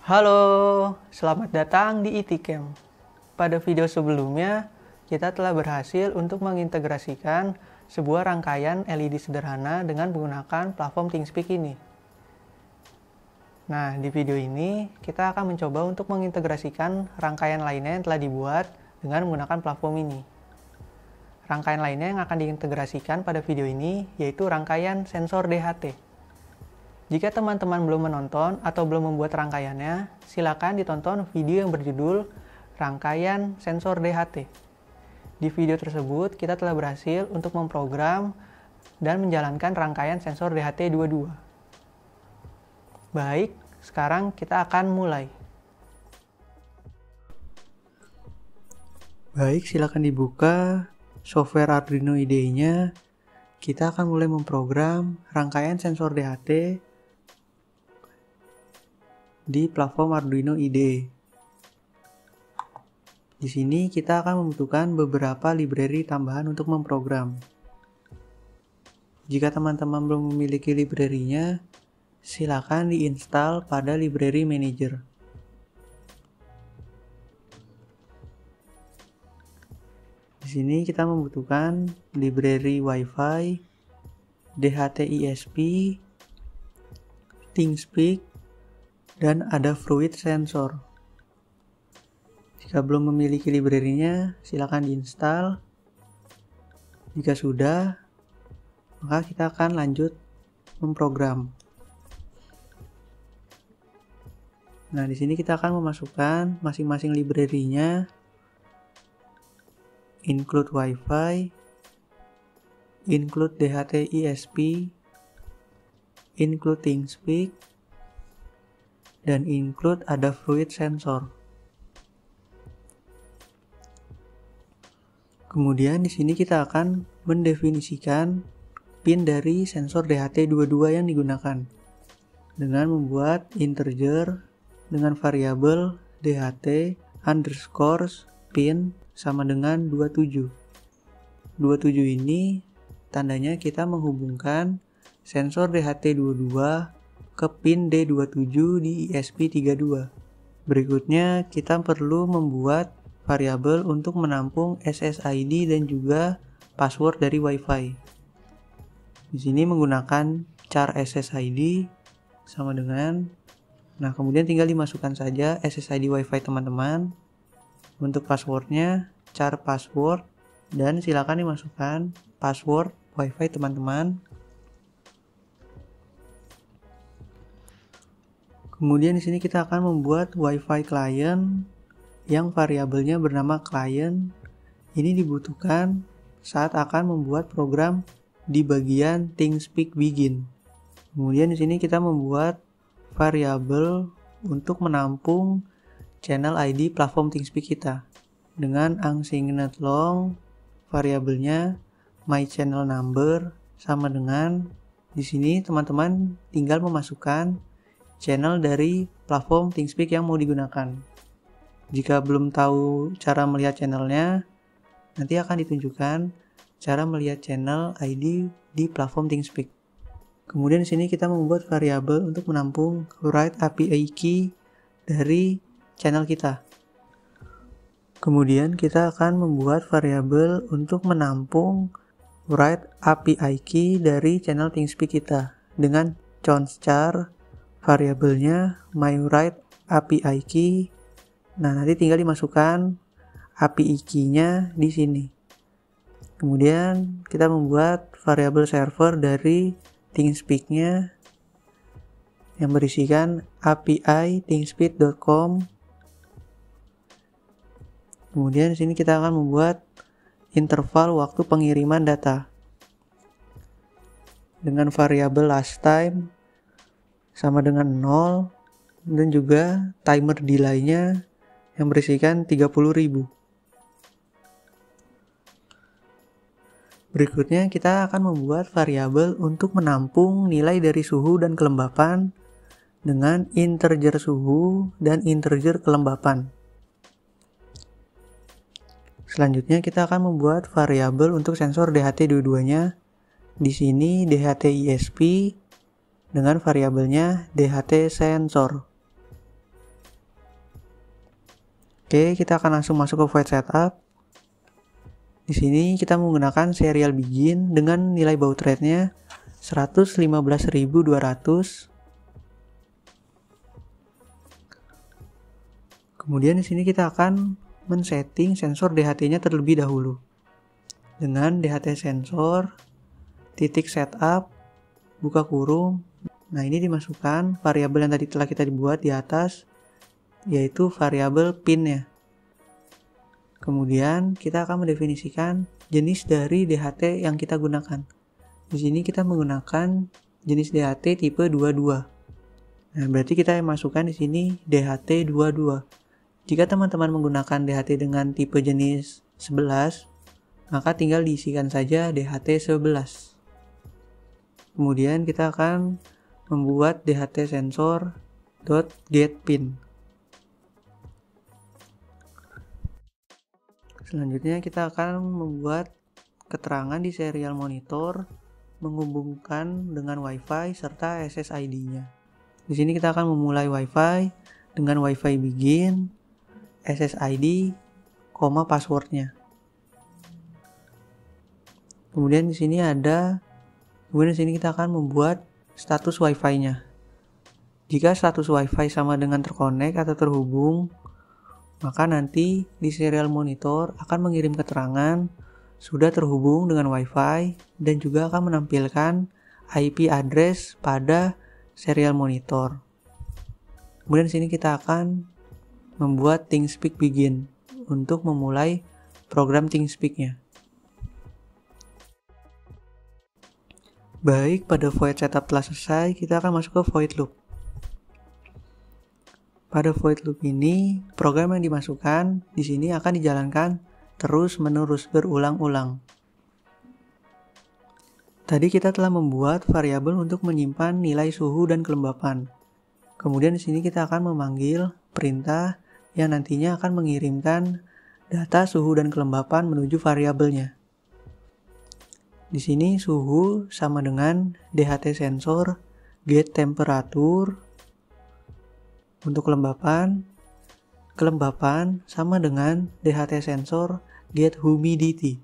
Halo, selamat datang di ITCamp. Pada video sebelumnya, kita telah berhasil untuk mengintegrasikan sebuah rangkaian LED sederhana dengan menggunakan platform ThingSpeak ini. Nah, di video ini kita akan mencoba untuk mengintegrasikan rangkaian lainnya yang telah dibuat dengan menggunakan platform ini. Rangkaian lainnya yang akan diintegrasikan pada video ini yaitu rangkaian sensor DHT. Jika teman-teman belum menonton atau belum membuat rangkaiannya, silakan ditonton video yang berjudul Rangkaian Sensor DHT. Di video tersebut, kita telah berhasil untuk memprogram dan menjalankan rangkaian sensor DHT22. Baik, sekarang kita akan mulai. Baik, silakan dibuka software Arduino IDE-nya. Kita akan mulai memprogram rangkaian sensor DHT di platform Arduino IDE. Di sini kita akan membutuhkan beberapa library tambahan untuk memprogram. Jika teman-teman belum memiliki library-nya, silakan diinstal pada library manager. Di sini kita membutuhkan library Wi-Fi, DHT-ISP, ThingSpeak, dan ada Fluid Sensor. Jika belum memiliki library-nya, silakan diinstal. Jika sudah, maka kita akan lanjut memprogram. Nah, di sini kita akan memasukkan masing-masing library-nya. Include Wi-Fi, include DHT-ISP, include ThingSpeak, dan include ada Fluid Sensor. Kemudian di sini kita akan mendefinisikan pin dari sensor DHT22 yang digunakan dengan membuat integer dengan variabel DHT underscore pin sama dengan 27. 27 ini tandanya kita menghubungkan sensor DHT22 ke pin D27 di ESP32. Berikutnya kita perlu membuat variabel untuk menampung SSID dan juga password dari Wi-Fi. Di sini menggunakan char SSID sama dengan, nah kemudian tinggal dimasukkan saja SSID Wi-Fi teman-teman. Untuk passwordnya char password dan silakan dimasukkan password Wi-Fi teman-teman. Kemudian di sini kita akan membuat Wi-Fi client yang variabelnya bernama client. Ini dibutuhkan saat akan membuat program di bagian ThingSpeak begin. Kemudian di sini kita membuat variabel untuk menampung channel ID platform ThingSpeak kita dengan unsigned long, variabelnya my channel number sama dengan, di sini teman-teman tinggal memasukkan channel dari platform ThingSpeak yang mau digunakan. Jika belum tahu cara melihat channelnya, nanti akan ditunjukkan cara melihat channel ID di platform ThingSpeak. Kemudian di sini kita membuat variabel untuk menampung write API key dari channel kita. Kemudian kita akan membuat variabel untuk menampung write API key dari channel ThingSpeak kita dengan const-char variabelnya my write API key. Nah, nanti tinggal dimasukkan API key-nya di sini. Kemudian kita membuat variabel server dari ThingSpeak-nya yang berisikan API thingspeak.com. Kemudian di sini kita akan membuat interval waktu pengiriman data dengan variabel last time sama dengan 0 dan juga timer delay-nya yang berisikan 30.000. Berikutnya kita akan membuat variabel untuk menampung nilai dari suhu dan kelembapan dengan integer suhu dan integer kelembapan. Selanjutnya kita akan membuat variabel untuk sensor DHT22-nya. Di sini DHT-ISP dengan variabelnya DHT sensor. Oke, kita akan langsung masuk ke void setup. Di sini kita menggunakan serial begin dengan nilai baud rate-nya 115.200. Kemudian di sini kita akan men-setting sensor DHT-nya terlebih dahulu. Dengan DHT sensor titik setup buka kurung. Nah, ini dimasukkan variabel yang tadi telah kita dibuat di atas, yaitu variabel pin-nya. Kemudian kita akan mendefinisikan jenis dari DHT yang kita gunakan. Di sini kita menggunakan jenis DHT tipe 22. Nah, berarti kita masukkan di sini DHT 22. Jika teman-teman menggunakan DHT dengan tipe jenis 11, maka tinggal diisikan saja DHT 11. Kemudian kita akan membuat DHT sensor .getPin. Selanjutnya kita akan membuat keterangan di serial monitor menghubungkan dengan WiFi serta SSID-nya. Di sini kita akan memulai WiFi dengan WiFi begin, SSID, passwordnya. Kemudian di sini kita akan membuat status WiFi-nya. Jika status WiFi sama dengan terkonek atau terhubung, maka nanti di serial monitor akan mengirim keterangan sudah terhubung dengan WiFi dan juga akan menampilkan IP address pada serial monitor. Kemudian di sini kita akan membuat ThingSpeak begin untuk memulai program ThingSpeak-nya. Baik, pada void setup telah selesai, kita akan masuk ke void loop. Pada void loop ini, program yang dimasukkan di sini akan dijalankan terus-menerus berulang-ulang. Tadi kita telah membuat variabel untuk menyimpan nilai suhu dan kelembapan. Kemudian di sini kita akan memanggil perintah yang nantinya akan mengirimkan data suhu dan kelembapan menuju variabelnya. Di sini suhu sama dengan DHT sensor get temperature. Untuk kelembapan sama dengan DHT sensor get humidity.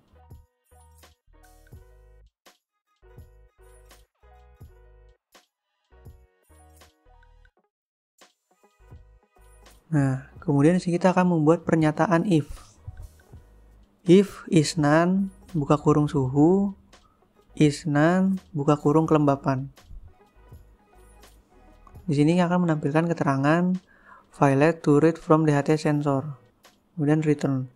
Nah, kemudian kita akan membuat pernyataan if. If is none, buka kurung suhu, is none, buka kurung kelembapan. Di sini akan menampilkan keterangan failed to read from DHT sensor. Kemudian return.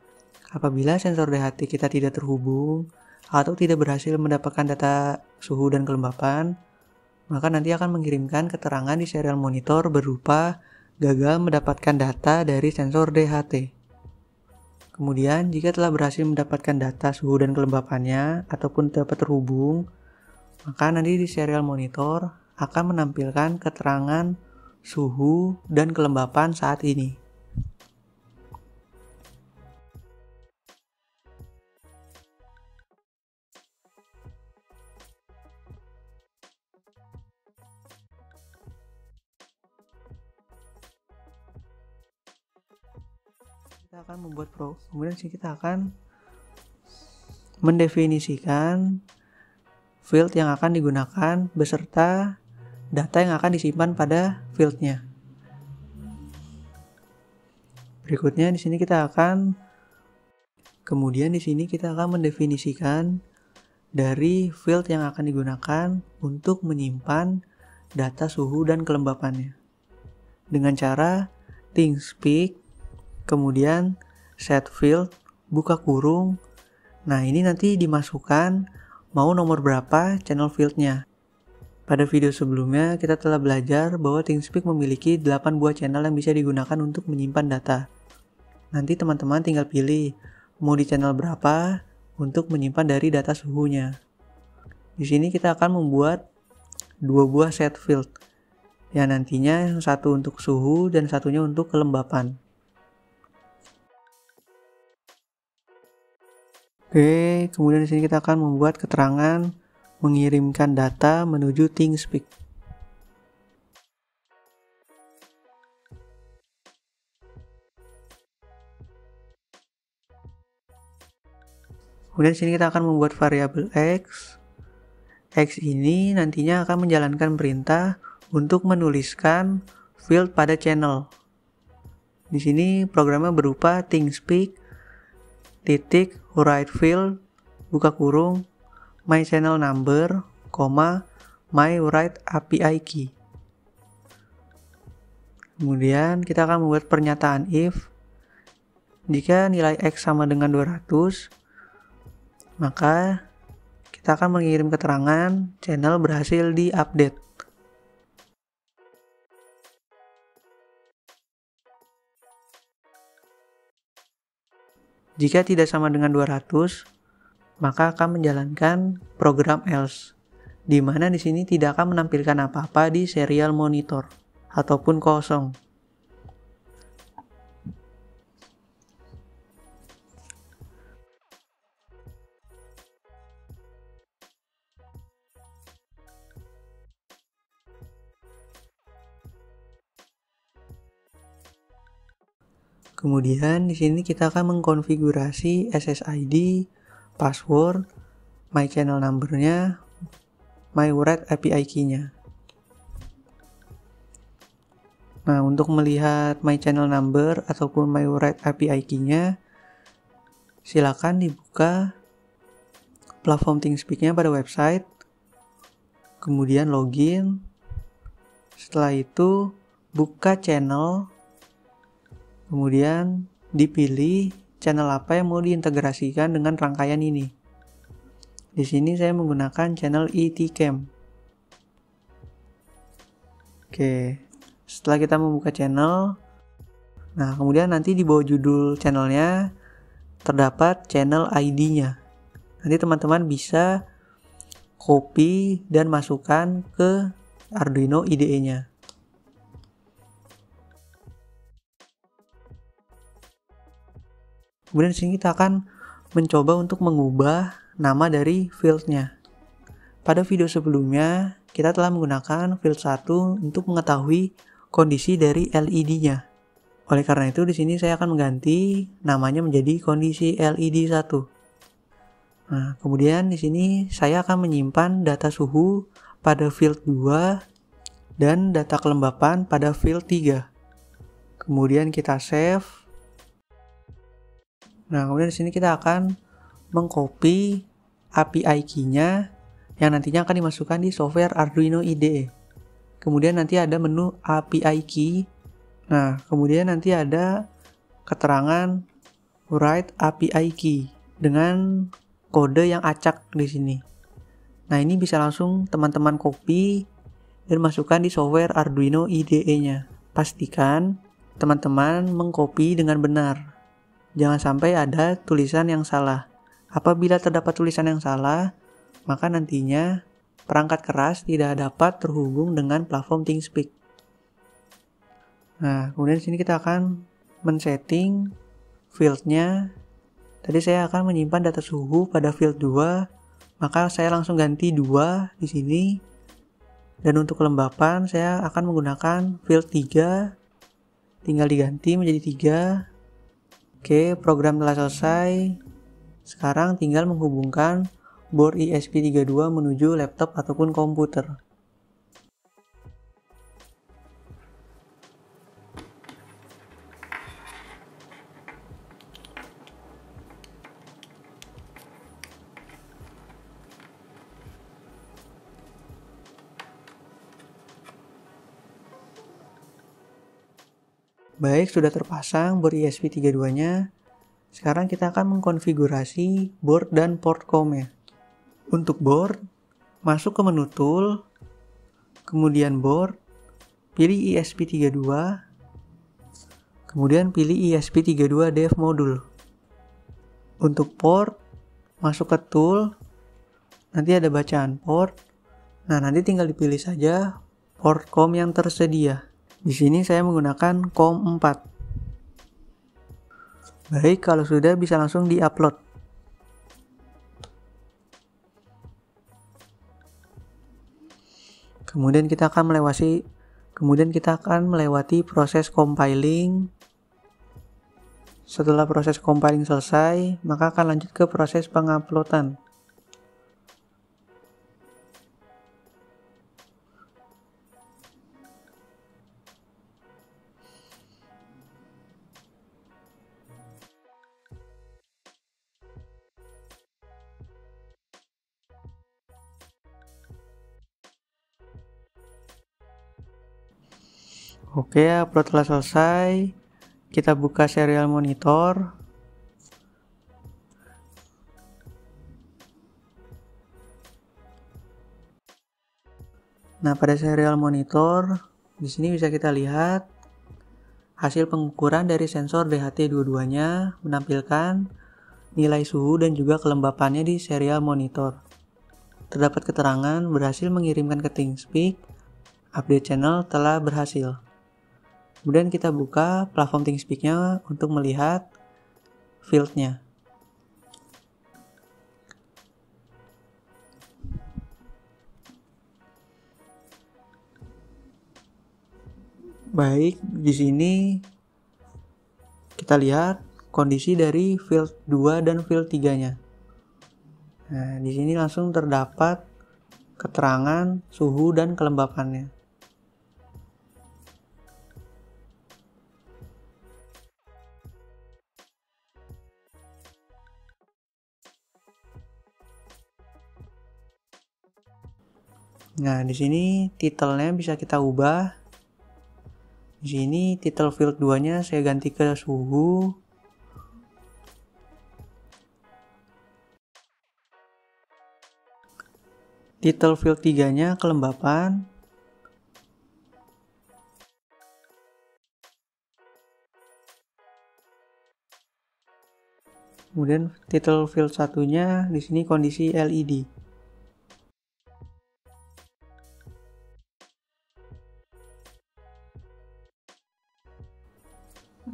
Apabila sensor DHT kita tidak terhubung atau tidak berhasil mendapatkan data suhu dan kelembapan, maka nanti akan mengirimkan keterangan di serial monitor berupa gagal mendapatkan data dari sensor DHT. Kemudian jika telah berhasil mendapatkan data suhu dan kelembapannya ataupun dapat terhubung, maka nanti di serial monitor akan menampilkan keterangan suhu dan kelembapan saat ini. Kita akan membuat kemudian kita akan mendefinisikan field yang akan digunakan beserta data yang akan disimpan pada fieldnya. Berikutnya di sini kita akan mendefinisikan dari field yang akan digunakan untuk menyimpan data suhu dan kelembapannya. Dengan cara ThingSpeak, kemudian set field, buka kurung. Nah, ini nanti dimasukkan mau nomor berapa channel fieldnya. Pada video sebelumnya, kita telah belajar bahwa ThingSpeak memiliki 8 buah channel yang bisa digunakan untuk menyimpan data. Nanti teman-teman tinggal pilih mau di channel berapa untuk menyimpan dari data suhunya. Di sini kita akan membuat 2 buah set field, yang nantinya satu untuk suhu dan satunya untuk kelembapan. Oke, kemudian di sini kita akan membuat keterangan mengirimkan data menuju ThingSpeak. Kemudian di sini kita akan membuat variabel X. X ini nantinya akan menjalankan perintah untuk menuliskan field pada channel. Di sini programnya berupa ThingSpeak titik write field buka kurung my channel number, my write API key. Kemudian kita akan membuat pernyataan if jika nilai X sama dengan 200, maka kita akan mengirim keterangan channel berhasil diupdate. Jika tidak sama dengan 200, maka akan menjalankan program else, di mana di sini tidak akan menampilkan apa-apa di serial monitor ataupun kosong. Kemudian di sini kita akan mengkonfigurasi SSID, password, my channel number-nya, my write API key-nya. Nah, untuk melihat my channel number ataupun my write API key-nya, silakan dibuka platform ThingSpeak-nya pada website, kemudian login. Setelah itu buka channel, kemudian dipilih channel apa yang mau diintegrasikan dengan rangkaian ini. Di sini saya menggunakan channel ETCam. Oke, setelah kita membuka channel, nah kemudian nanti di bawah judul channelnya terdapat channel ID-nya. Nanti teman-teman bisa copy dan masukkan ke Arduino IDE-nya. Kemudian di sini kita akan mencoba untuk mengubah nama dari field-nya. Pada video sebelumnya, kita telah menggunakan field 1 untuk mengetahui kondisi dari LED-nya. Oleh karena itu, di sini saya akan mengganti namanya menjadi kondisi LED 1. Nah, kemudian di sini saya akan menyimpan data suhu pada field 2 dan data kelembapan pada field 3. Kemudian kita save. Nah, kemudian di sini kita akan mengcopy API key-nya yang nantinya akan dimasukkan di software Arduino IDE. Kemudian nanti ada menu API key. Nah, kemudian nanti ada keterangan write API key dengan kode yang acak di sini. Nah, ini bisa langsung teman-teman copy dan masukkan di software Arduino IDE-nya. Pastikan teman-teman mengcopy dengan benar. Jangan sampai ada tulisan yang salah. Apabila terdapat tulisan yang salah, maka nantinya perangkat keras tidak dapat terhubung dengan platform ThingSpeak. Nah, kemudian di sini kita akan men-setting field-nya. Tadi saya akan menyimpan data suhu pada field 2, maka saya langsung ganti 2 di sini. Dan untuk kelembapan saya akan menggunakan field 3, tinggal diganti menjadi 3. Oke, program telah selesai. Sekarang tinggal menghubungkan board ESP32 menuju laptop ataupun komputer. Baik, sudah terpasang board ESP32-nya. Sekarang kita akan mengkonfigurasi board dan port COM-nya. Untuk board, masuk ke menu tool, kemudian board, pilih ESP32, kemudian pilih ESP32 dev module. Untuk port, masuk ke tool, nanti ada bacaan port. Nah, nanti tinggal dipilih saja port COM yang tersedia. Di sini saya menggunakan COM 4. Baik, kalau sudah bisa langsung di-upload. Kemudian kita akan melewati proses compiling Setelah proses compiling selesai, maka akan lanjut ke proses penguploadan. Oke, upload telah selesai. Kita buka serial monitor. Nah, pada serial monitor, di sini bisa kita lihat hasil pengukuran dari sensor DHT22-nya menampilkan nilai suhu dan juga kelembapannya di serial monitor. Terdapat keterangan berhasil mengirimkan ke ThingSpeak, update channel telah berhasil. Kemudian kita buka platform ThingSpeak-nya untuk melihat field-nya. Baik, di sini kita lihat kondisi dari field 2 dan field 3-nya. Nah, di sini langsung terdapat keterangan suhu dan kelembapannya. Nah, di sini titelnya bisa kita ubah. Di sini titel field 2-nya saya ganti ke suhu. Titel field 3-nya kelembapan. Kemudian titel field 1-nya di sini kondisi LED.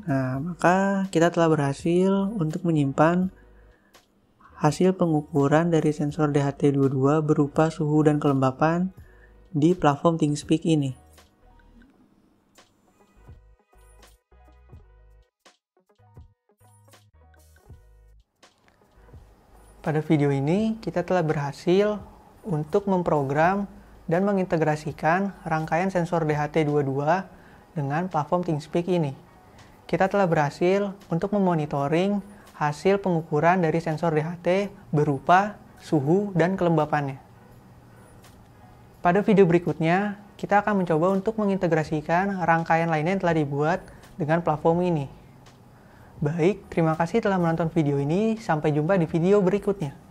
Nah, maka kita telah berhasil untuk menyimpan hasil pengukuran dari sensor DHT22 berupa suhu dan kelembapan di platform ThingSpeak ini. Pada video ini, kita telah berhasil untuk memprogram dan mengintegrasikan rangkaian sensor DHT22 dengan platform ThingSpeak ini. Kita telah berhasil untuk memonitoring hasil pengukuran dari sensor DHT berupa suhu dan kelembapannya. Pada video berikutnya, kita akan mencoba untuk mengintegrasikan rangkaian lainnya yang telah dibuat dengan platform ini. Baik, terima kasih telah menonton video ini. Sampai jumpa di video berikutnya.